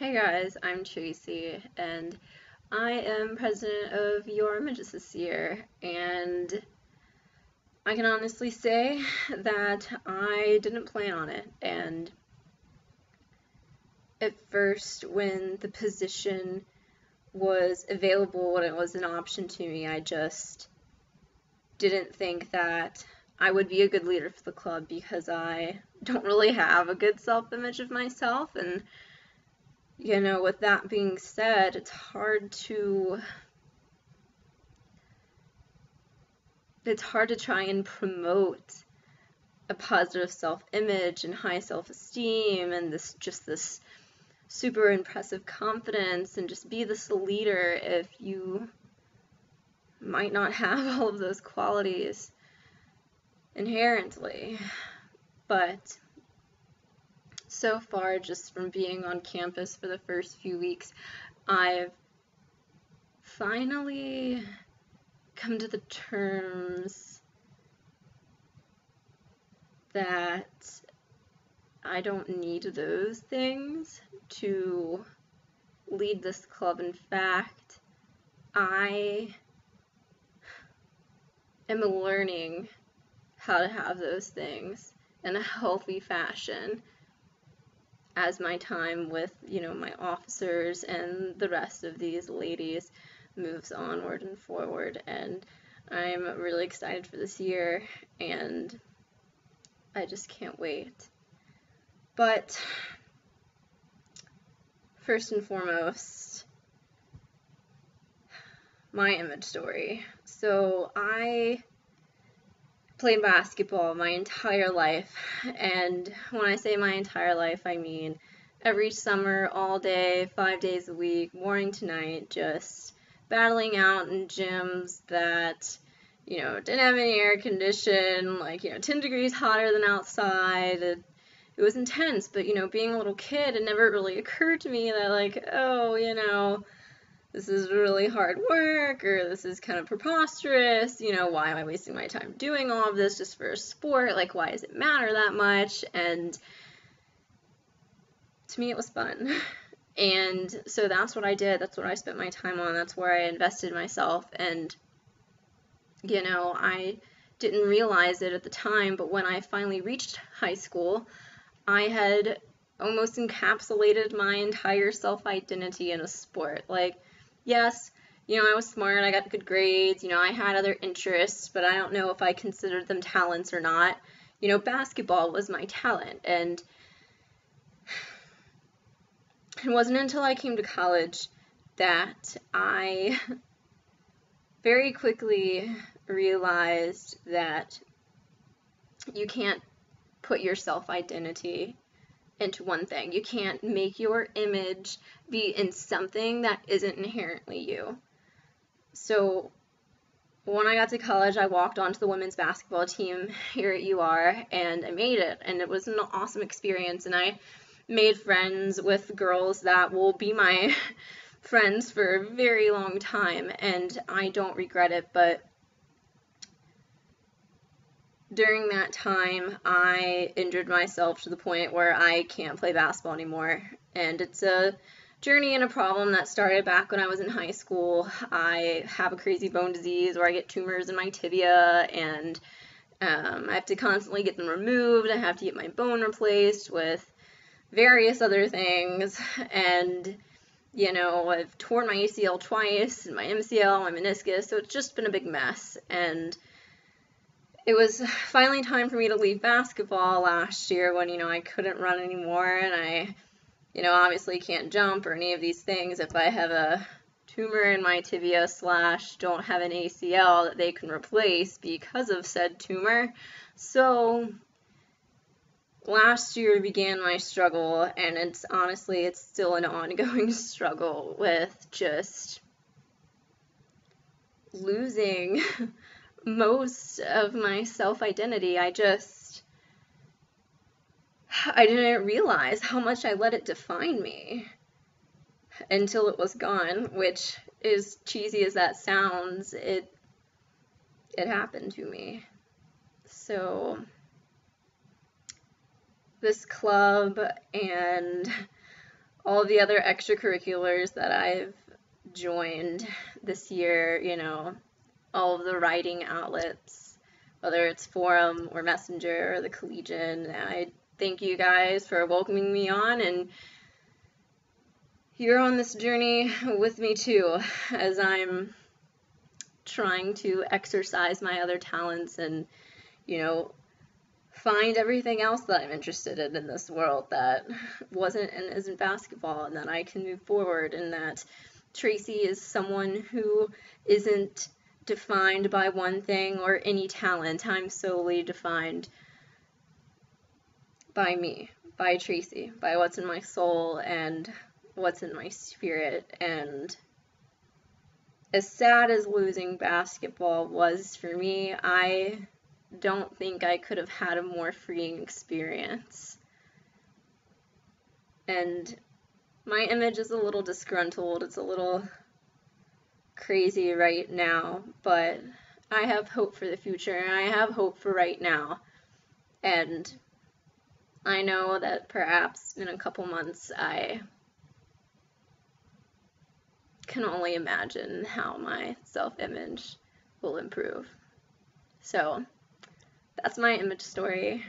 Hey guys, I'm Tracy, and I am president of Your Images this year, and I can honestly say that I didn't plan on it, and at first when the position was available, when it was an option to me, I just didn't think that I would be a good leader for the club because I don't really have a good self-image of myself, and with that being said, it's hard to try and promote a positive self-image and high self-esteem and this super impressive confidence and just be this leader if you might not have all of those qualities inherently. But so far, just from being on campus for the first few weeks, I've finally come to the terms that I don't need those things to lead this club. In fact, I am learning how to have those things in a healthy fashion as my time with, my officers and the rest of these ladies moves onward and forward. And I'm really excited for this year, and I just can't wait. But first and foremost, my image story. So I played basketball my entire life, and when I say my entire life, I mean every summer, all day, 5 days a week, morning to night, just battling out in gyms that didn't have any air condition, 10 degrees hotter than outside. It was intense, but being a little kid, it never really occurred to me that this is really hard work, or this is kind of preposterous, why am I wasting my time doing all of this just for a sport? Why does it matter that much? And to me, it was fun. And so that's what I did. That's what I spent my time on. That's where I invested myself. And, I didn't realize it at the time, but when I finally reached high school, I had almost encapsulated my entire self-identity in a sport. Yes, I was smart, I got good grades, I had other interests, but I don't know if I considered them talents or not. Basketball was my talent, and it wasn't until I came to college that I very quickly realized that you can't put your self-identity into one thing. You can't make your image be in something that isn't inherently you. So when I got to college, I walked onto the women's basketball team here at UR, and I made it, and it was an awesome experience, and I made friends with girls that will be my friends for a very long time, and I don't regret it. But during that time, I injured myself to the point where I can't play basketball anymore, and it's a journey and a problem that started back when I was in high school. I have a crazy bone disease where I get tumors in my tibia, and I have to constantly get them removed. I have to get my bone replaced with various other things, and I've torn my ACL twice, and my MCL, my meniscus, so it's just been a big mess. And it was finally time for me to leave basketball last year when, I couldn't run anymore, and I, obviously can't jump or any of these things if I have a tumor in my tibia / don't have an ACL that they can replace because of said tumor. So last year began my struggle, and it's still an ongoing struggle with just losing most of my self-identity. I didn't realize how much I let it define me until it was gone, which, as cheesy as that sounds, it happened to me. So this club and all the other extracurriculars that I've joined this year, you know, all of the writing outlets, whether it's Forum or Messenger or the Collegian. I thank you guys for welcoming me on, and you're on this journey with me too, as I'm trying to exercise my other talents and, you know, find everything else that I'm interested in this world that wasn't and isn't basketball, and that I can move forward, and that Tracy is someone who isn't defined by one thing or any talent. I'm solely defined by me, by Tracy, by what's in my soul and what's in my spirit. And as sad as losing basketball was for me, I don't think I could have had a more freeing experience. And my image is a little disgruntled, it's a little crazy right now, but I have hope for the future, and I have hope for right now. And I know that perhaps in a couple months I can only imagine how my self-image will improve. So that's my image story.